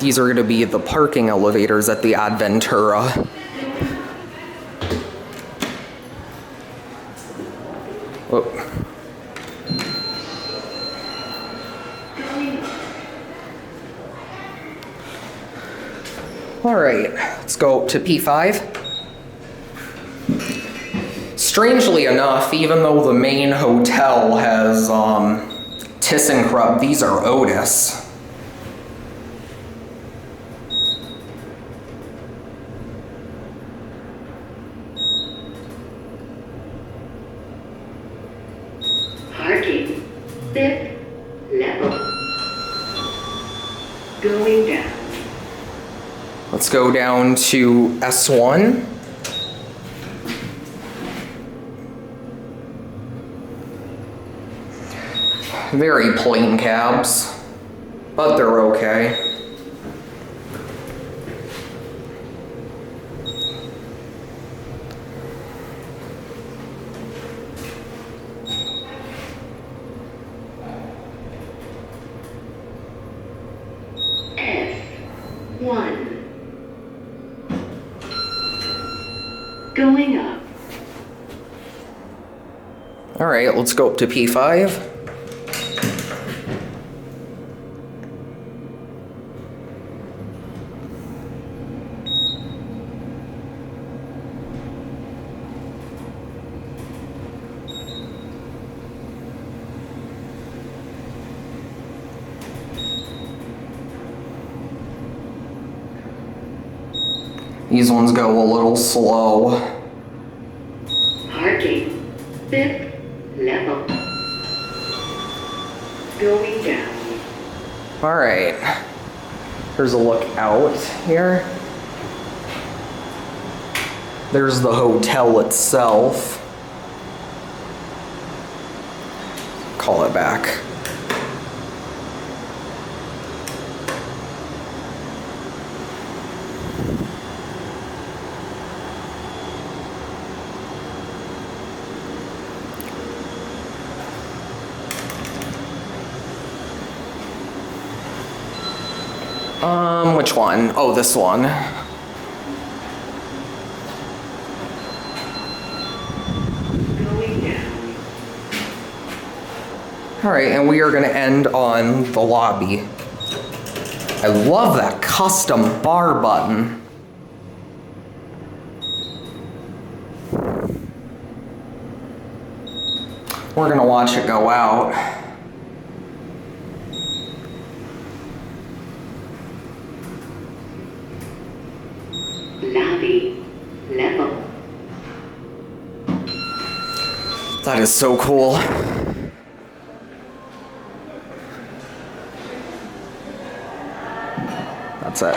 These are going to be the parking elevators at the Aventura. Whoop. All right, let's go to P5. Strangely enough, even though the main hotel has Thyssenkrupp, these are Otis. Parking, 5th level. Going down. Let's go down to S1. Very plain cabs, but they're okay. S1. Going up. All right, let's go up to P5. These ones go a little slow. Parking, 5th level. Going down. All right, here's a look out here. There's the hotel itself. Call it back. Which one? Oh, this one. Going down. All right, and we are gonna end on the lobby. I love that custom bar button. We're gonna watch it go out. Lobby level. That is so cool. That's it.